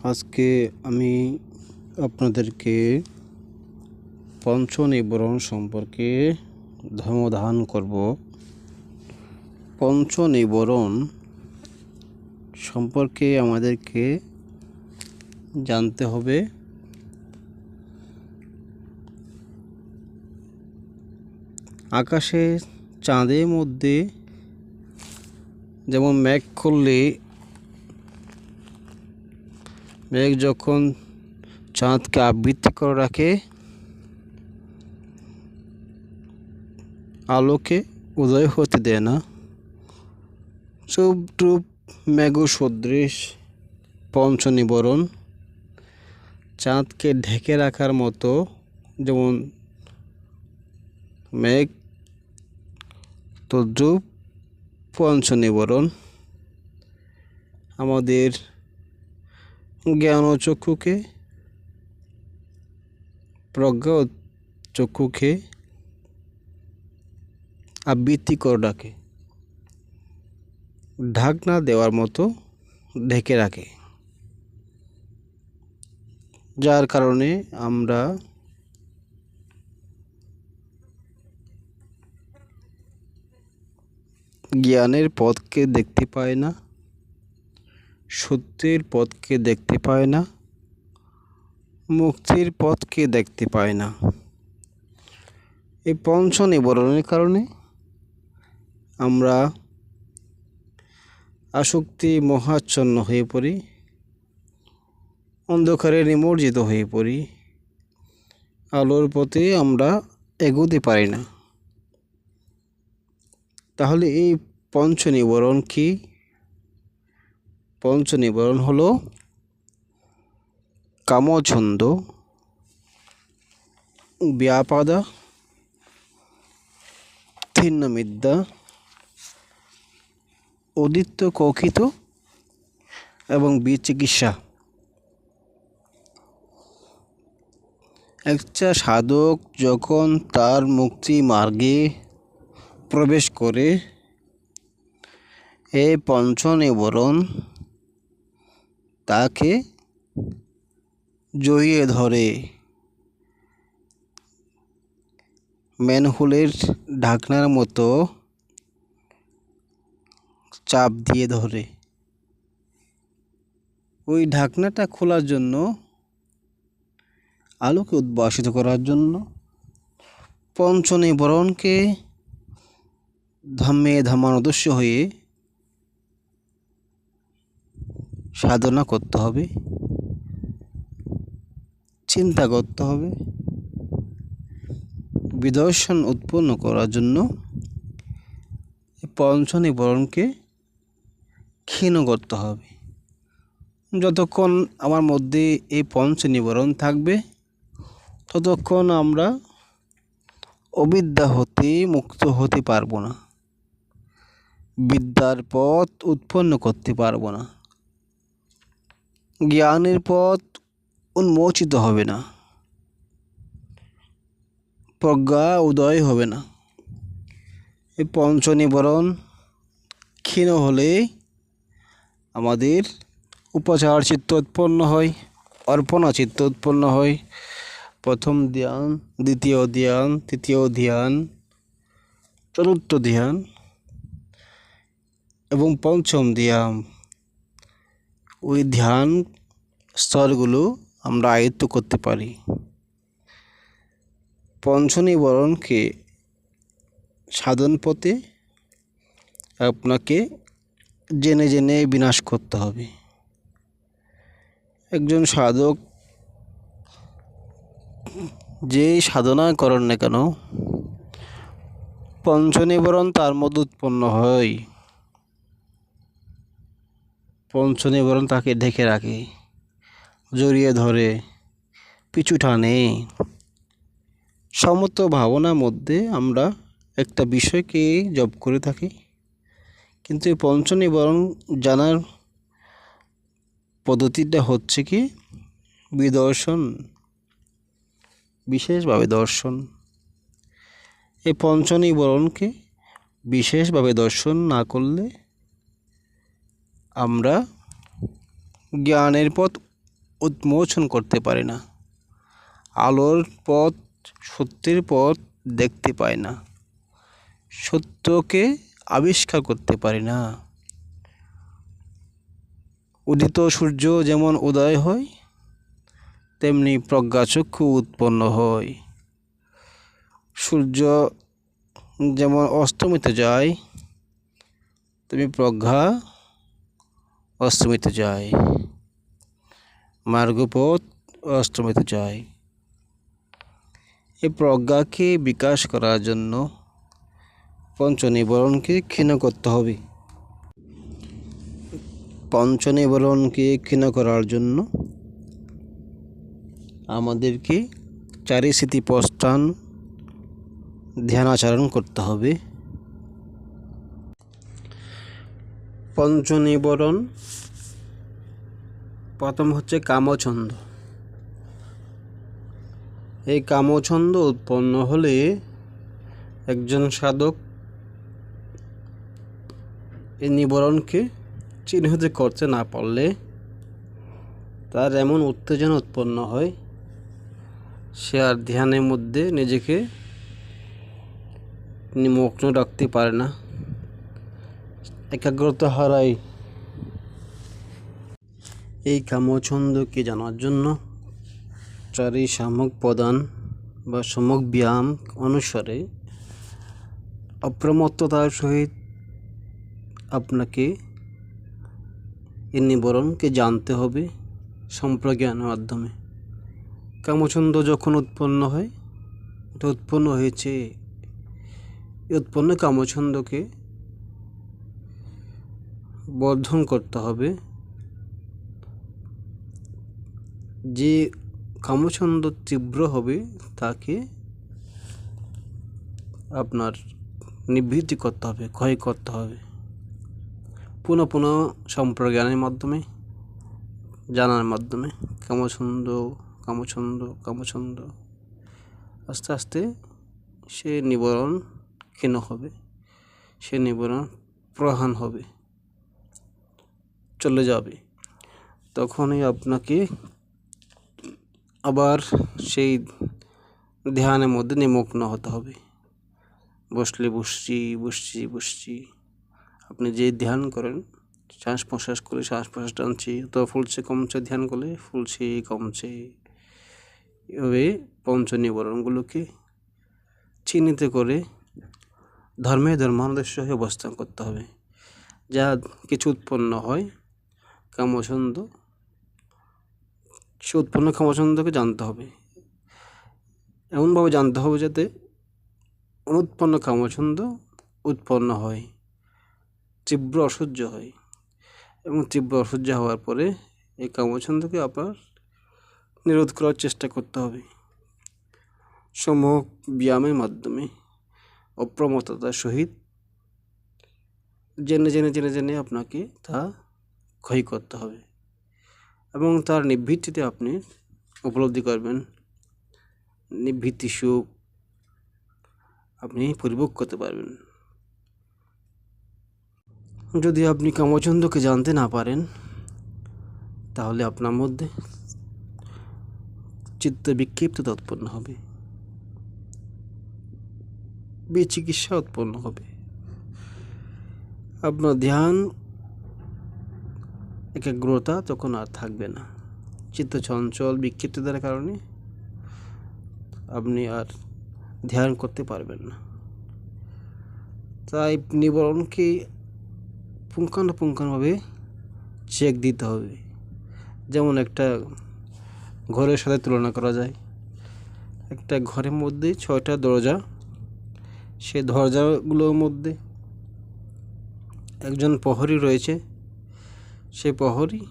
আজকে আমি আপনাদেরকে পঞ্চনিবরণ সম্পর্কে ধর্মধান করব। পঞ্চনিবরণ সম্পর্কে আমাদেরকে জানতে হবে আকাশে চাঁদের মধ্যে যেমন মেঘ করলে মেঘ যখন চাঁদকে আবৃত্তি করে রাখে, আলোকে উদয় হতে দেয় না, চুপ টুপ মেঘ সদৃশ পঞ্চনিবরণ চাঁদকে ঢেকে রাখার মতো যেমন মেঘ, তদ্রূপ পঞ্চনিবরণ আমাদের জ্ঞান ও চক্ষুকে, প্রজ্ঞা ও চক্ষুকে আবৃত্তি করে রাখে, ঢাকনা দেওয়ার মতো ঢেকে রাখে, যার কারণে আমরা জ্ঞানের পথকে দেখতে পাই না, সত্যের পথকে দেখতে পাই না, মুক্তির পথকে দেখতে পাই না। এই পঞ্চনিবরণের কারণে আমরা আসক্তি মোহাচ্ছন্ন হয়ে পড়ি, অন্ধকারে নিমজ্জিত হয়ে পড়ি, আলোর পথে আমরা এগোতে পারি না। তাহলে এই পঞ্চনিবরণ কি? পঞ্চনিবরণ হলো কামছন্দ, ব্যাপাদা, থিন্নমিদ্যা, উদিত্য কৌখিত এবং বিচিকিৎসা। একটা সাধক যখন তার মুক্তি মার্গে প্রবেশ করে, এই পঞ্চনিবরণ তাকে জড়িয়ে ধরে, ম্যানহোলের ঢাকনার মতো চাপ দিয়ে ধরে। ওই ঢাকনাটা খোলার জন্য, আলোকে উদ্ভাসিত করার জন্য পঞ্চনিবরণকে ধামে ধামানোদস্য হয়ে সাধনা করতে হবে, চিন্তা করতে হবে। বিদর্শন উৎপন্ন করার জন্য পঞ্চনিবরণকে ক্ষীণ করতে হবে। যতক্ষণ আমার মধ্যে এই পঞ্চনিবরণ থাকবে, ততক্ষণ আমরা অবিদ্যা হতে মুক্ত হতে পারবো না, বিদ্যার পথ উৎপন্ন করতে পারবো না, জ্ঞানের পথ উন্মোচিত হবে না, প্রজ্ঞা উদয় হবে না। এই পঞ্চনিবরণ ক্ষীণ হলে আমাদের উপাচার চিত্ত উৎপন্ন হয়, অর্পণা চিত্ত উৎপন্ন হয়। প্রথম ধ্যান, দ্বিতীয় ধ্যান, তৃতীয় ধ্যান, চতুর্থ ধ্যান এবং পঞ্চম ধ্যান, ওই ধ্যান স্তরগুলো আমরা আয়ত্ত করতে পারি। পঞ্চনিবরণকে সাধন পথে আপনাকে জেনে জেনে বিনাশ করতে হবে। একজন সাধক যে সাধনা করেন না কেন, পঞ্চনিবরণ তার মধ্যে উৎপন্ন হয়। পঞ্চনিবরণ তাকে ঢেকে রাখে, জড়িয়ে ধরে, পিছু টানে। সমস্ত ভাবনার মধ্যে আমরা একটা বিষয়কে জপ করে থাকি, কিন্তু এই পঞ্চনিবরণ জানার পদ্ধতিটা হচ্ছে কি বিদর্শন, বিশেষভাবে দর্শন। এই পঞ্চনিবরণকে বিশেষভাবে দর্শন না করলে আমরা জ্ঞানের পথ উন্মোচন করতে পারে না, আলোর পথ, সত্যের পথ দেখতে পায় না, সত্যকে আবিষ্কার করতে পারে না। উদিত সূর্য যেমন উদয় হয়, তেমনি প্রজ্ঞাচক্ষু উৎপন্ন হয়। সূর্য যেমন অস্তমিতে যায়, তেমনি প্রজ্ঞা অস্তমিতে যায়, মার্গপথ অস্তমিতে যায়। এই প্রজ্ঞাকে বিকাশ করার জন্য পঞ্চনিবরণকে ক্ষীণ করতে হবে। পঞ্চনিবরণকে ক্ষীণ করার জন্য আমাদেরকে চারি স্থিতিপ্রস্থান ধ্যান আচরণ করতে হবে। পঞ্চনিবরণ প্রথম হচ্ছে কামছন্দ। এই কামছন্দ উৎপন্ন হলে একজন সাধক এই নিবরণকে চিহ্নিত করতে না পারলে তার এমন উত্তেজনা উৎপন্ন হয়, সে আর ধ্যানের মধ্যে নিজেকে নিমগ্ন রাখতে পারে না, একাগ্রতা হারায়। এই কামছন্দকে জানার জন্য চারি সামক প্রদান বা সমক ব্যায়াম অনুসারে অপ্রমত্ততার সহিত আপনাকে এই নিবরণকে জানতে হবে সম্প্রজ্ঞানের মাধ্যমে। কামছন্দ যখন উৎপন্ন হয়, এটা উৎপন্ন হয়েছে, উৎপন্ন কামছন্দকে বর্ধন করতে হবে। যে কামছন্দ তীব্র হবে তাকে আপনার নিবৃত্তি করতে হবে, ক্ষয় করতে হবে, পুনঃ পুনঃ সম্প্রজ্ঞানের মাধ্যমে, জানার মাধ্যমে। কামছন্দ কামছন্দ কামছন্দ আস্তে আস্তে সে নিবরণ ক্ষীণ হবে, সে নিবরণ প্রহান হবে, চলে যাবে। তখনই আপনাকে আবার সেই ধ্যানের মধ্যে নিমগ্ন হতে হবে। বসলে বসছি। আপনি যে ধ্যান করেন, শ্বাস প্রশ্বাস করে শ্বাস প্রশ্বাস টানছি, তো ফুলছে কমছে, ধ্যান করলে ফুলছে কমছে। এভাবে পঞ্চ নিবরণগুলোকে চিহ্নিত করে ধর্মানুদেশ হয়ে অবস্থান করতে হবে। যা কিছু উৎপন্ন হয় কামছন্দ, সে উৎপন্ন কামছন্দকে জানতে হবে, এমনভাবে জানতে হবে যাতে অনুৎপন্ন কামছন্দ উৎপন্ন হয়, তীব্র অসহ্য হয়, এবং তীব্র অসহ্য হওয়ার পরে এই কামছন্দকে আপনার নিরোধ করার চেষ্টা করতে হবে সমক ব্যায়ামের মাধ্যমে, অপ্রমত্ততার সহিত জেনে আপনাকে তা ক্ষয় করতে হবে, এবং তার নিবৃত্তিতে আপনি উপলব্ধি করবেন, নিবৃত্তি সুখ আপনি পরিভোগ করতে পারবেন। যদি আপনি কামছন্দকে জানতে না পারেন, তাহলে আপনার মধ্যে চিত্ত বিক্ষিপ্ততা উৎপন্ন হবে, বিচিকিৎসা উৎপন্ন হবে, আপনার ধ্যান একাগ্রতা তখন আর থাকবে না। চিত্ত চঞ্চল বিক্ষিপ্ততার কারণে আপনি আর ধ্যান করতে পারবেন না। তাই নিবরণকে পুঙ্খানুপুঙ্খানুভাবে চেক দিতে হবে। যেমন একটা ঘরের সাথে তুলনা করা যায়। একটা ঘরের মধ্যে 6টা দরজা, সে দরজাগুলোর মধ্যে একজন প্রহরী রয়েছে। সে প্রহরী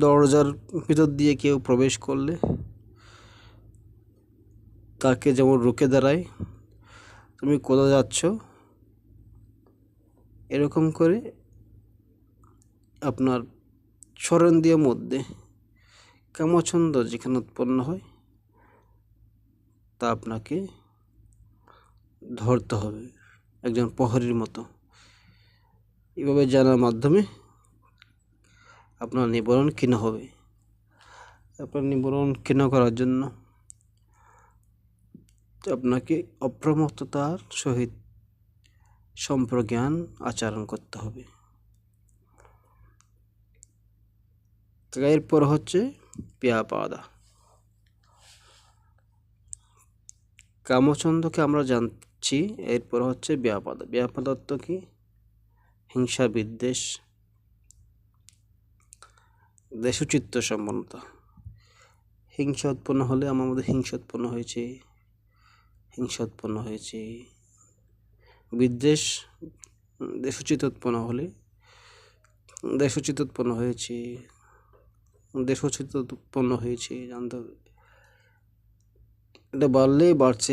দরজার ভিতর দিয়ে কেউ প্রবেশ করলে তাকে যেমন রুখে দাঁড়ায়, তুমি কোথায় যাচ্ছ, এরকম করে আপনার স্মরণীয় মধ্যে কামছন্দ যেখানে উৎপন্ন হয় তা আপনাকে ধরতে হবে একজন প্রহরীর মতো। এভাবে জানার মাধ্যমে আপনার নিবারণ ক্ষীণ হবে। আপনার নিবারণ ক্ষীণ করার জন্য আপনাকে অপ্রমত্ততার সহিত সম্প্রজ্ঞান আচরণ করতে হবে। এরপর হচ্ছে ব্যাপাদা। কামছন্দকে আমরা জানছি, এরপর হচ্ছে ব্যাপাদা। ব্যাপাদা অর্থ কি? হিংসা, বিদ্বেষ, দেশচিত্ত সম্পন্নতা। হিংসা উৎপন্ন হলে আমার মধ্যে হিংসা উৎপন্ন হয়েছে। বিদ্বেষ, দেশচিত্ত উৎপন্ন হলে দেশচিত্ত উৎপন্ন হয়েছে জানতে হবে। এটা বাড়লেই বাড়ছে।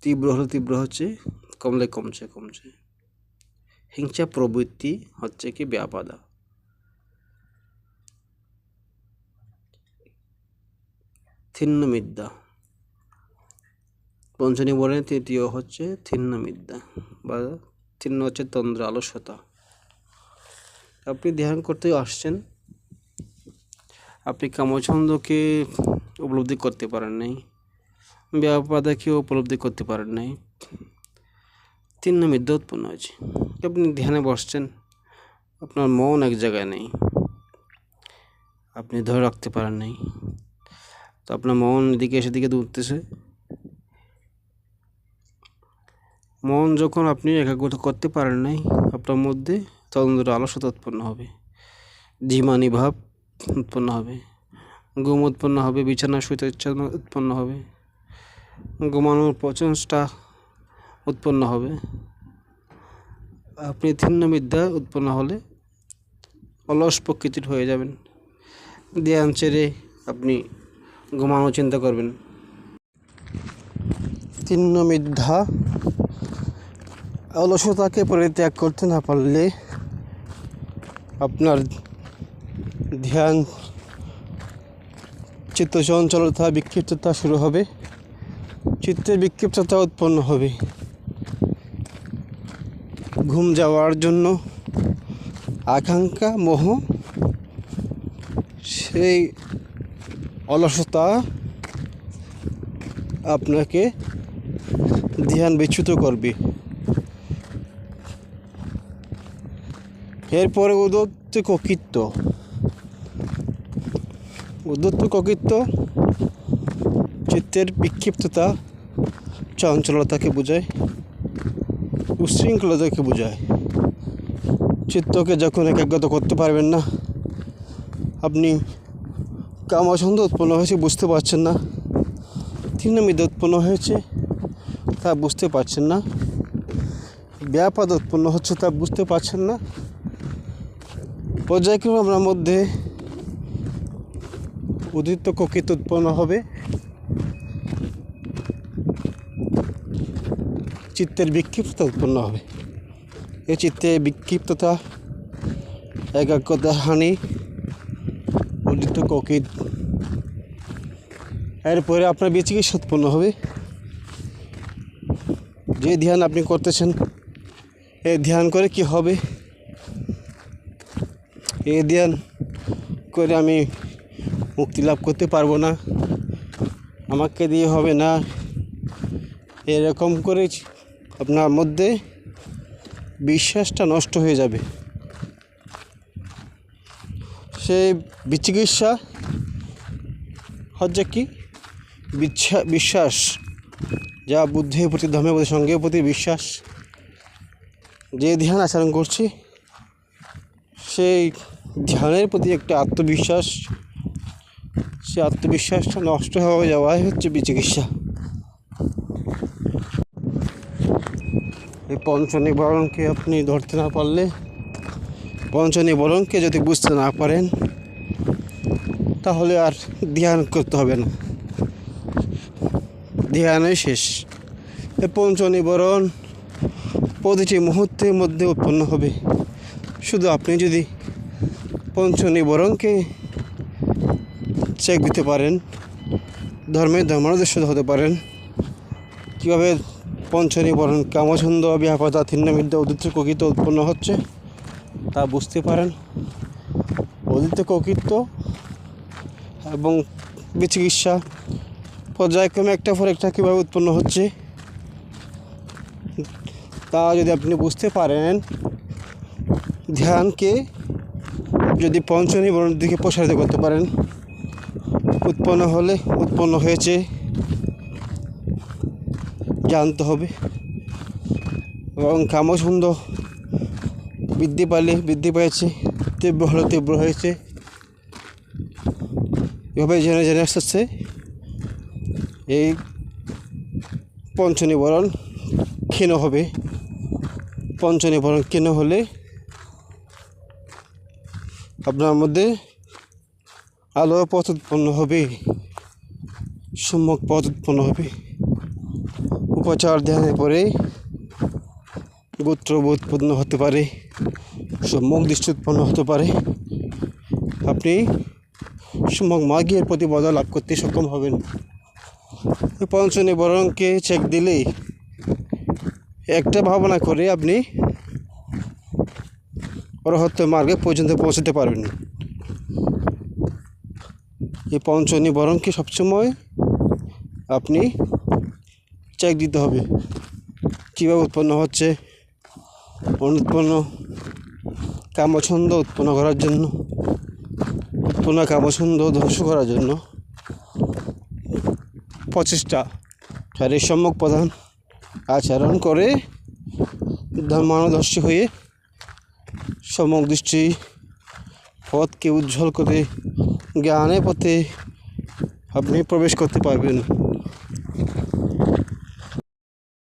তীব্র হচ্ছে, কমলে কমছে। হিংসা প্রবৃত্তি হচ্ছে কি ব্যাপাদা। থিন্নমিদ্যা। পঞ্চনিবরণে তৃতীয় হচ্ছে থিন্নমিদ্যা বা থিন্ন হচ্ছে তন্দ্রা, অলসতা। আপনি ধ্যান করতে আসছেন, আপনি কামছন্দকে উপলব্ধি করতে পারেন নাই, ব্যাপাদাকেও উপলব্ধি করতে পারেন নাই, থিন্নমিদ্যা উৎপন্ন হয়েছে। আপনি ধ্যানে বসছেন, আপনার মন এক জায়গায় নেই, আপনি ধরে রাখতে পারেন নাই, তো আপনার মন এদিকে সেদিকে দৌড়তেছে। মন যখন আপনি একাগ্রতা করতে পারেন নাই, আপনার মধ্যে তন্দ্রা, অলসতা উৎপন্ন হবে, ঝিমানি ভাব উৎপন্ন হবে, ঘুম উৎপন্ন হবে, বিছানা শুইতে ইচ্ছা উৎপন্ন হবে, ঘুমানোর প্রচেষ্টা উৎপন্ন হবে। আপনি থিন্নমিদ্যা উৎপন্ন হলে অলস প্রকৃতির হয়ে যাবেন। ধ্যান ছেড়ে আপনি ঘুমানো চিন্তা করবেন। থিন্নমিদ্যা অলসতাকে পরিত্যাগ করতে না পারলে আপনার ধ্যান চিত্ত চঞ্চলতা, বিক্ষিপ্ততা শুরু হবে, চিত্তে বিক্ষিপ্ততা উৎপন্ন হবে, ঘুম যাওয়ার জন্য আকাঙ্ক্ষা, মোহ, সেই অলসতা আপনাকে ধ্যান বিচ্যুত করবে। এরপরে উদ্যত ককিত্ব চিত্তের বিক্ষিপ্ততা, চঞ্চলতাকে বোঝায়, উশৃঙ্খলতাকে বোঝায়। চিত্তকে যখন একাগ্রতা করতে পারবেন না, আপনি কামছন্দ উৎপন্ন হয়েছে বুঝতে পারছেন না, থিন্নমিদ্যা উৎপন্ন হয়েছে তা বুঝতে পারছেন না, ব্যাপাদ উৎপন্ন হচ্ছে তা বুঝতে পারছেন না। পর্যায়ক্রমে আপনার মধ্যে উদিত ককিত উৎপন্ন হবে, চিত্তের বিক্ষিপ্ততা উৎপন্ন হবে। এই চিত্তে বিক্ষিপ্ততা, একাগ্রতা হানি, উদিত ককিত। এরপরে আপনার বিচিকিৎসা উৎপন্ন হবে। যে ধ্যান আপনি করতেছেন, এই ধ্যান করে কি হবে? এই ধ্যান করে আমি মুক্তি লাভ করতে পারবো না, আমাকে দিয়ে হবে না, এরকম করে আপনার মধ্যে বিশ্বাসটা নষ্ট হয়ে যাবে। সেই বিচিকিৎসা হচ্ছে কি? বিশ্বাস, যা বুদ্ধির প্রতি, ধর্মের প্রতি, সঙ্গের প্রতি বিশ্বাস। যে ধ্যান আচরণ করছি সেই ধ্যানের প্রতি একটা আত্মবিশ্বাস, সে আত্মবিশ্বাসটা নষ্ট হয়ে যাওয়াই হচ্ছে বিচিকিৎসা। এই পঞ্চনিবরণকে আপনি ধরতে না পারলে, পঞ্চনিবরণকে যদি বুঝতে না পারেন, তাহলে আর ধ্যান করতে হবে না, ধ্যানই শেষ। এই পঞ্চনিবরণ প্রতিটি মুহূর্তের মধ্যে উৎপন্ন হবে। শুধু আপনি যদি পঞ্চনিবরণকে চেক দিতে পারেন, ধর্মোদ্দেশ্য হতে পারেন, কীভাবে পঞ্চনিবরণ কামছন্দ ব্যাপাদা থিন্নমিদ্যা উদিত ককিত উৎপন্ন হচ্ছে তা বুঝতে পারেন। উদিত ককিত এবং বিচিকিৎসা পর্যায়ক্রমে একটা পর একটা কীভাবে উৎপন্ন হচ্ছে তা যদি আপনি বুঝতে পারেন, ধ্যানকে যদি পঞ্চনিবরণের দিকে প্রসারিত করতে পারেন, উৎপন্ন হলে উৎপন্ন হয়েছে জানতে হবে এবং কামছন্দ বৃদ্ধি পালে বৃদ্ধি পেয়েছে, তীব্র হলে তীব্র হয়েছে, এভাবে জেনে জেনে আসছে এই পঞ্চনিবরণ ক্ষীণ হবে। পঞ্চনিবরণ ক্ষীণ হলে আপনার মধ্যে আলোর পথ উৎপন্ন হবে, সম্যক পথ উৎপন্ন হবে। উপচার ধ্যানের পরে গোত্র উৎপন্ন হতে পারে, সম্যক দৃষ্টি উৎপন্ন হতে পারে। আপনি সম্যক মার্গের প্রতি বদল লাভ করতে সক্ষম হবেন। পঞ্চনিবরণকে চেক দিলেই একটা ভাবনা করে আপনি অরহত্য মার্গে পর্যন্ত পৌঁছতে পারবেন। এই পঞ্চনিবরণকে সবসময় আপনি চেক দিতে হবে, কীভাবে উৎপন্ন হচ্ছে। অনুৎপন্ন কামছন্দ উৎপন্ন করার জন্য, উৎপন্ন কামছন্দ ধ্বংস করার জন্য প্রচেষ্টা শারীরিক সম্যক প্রধান আচরণ করে ধর্মানুদর্শী হয়ে সম্যক দৃষ্টি পথকে উজ্জ্বল করে জ্ঞানের পথে আপনি প্রবেশ করতে পারবেন।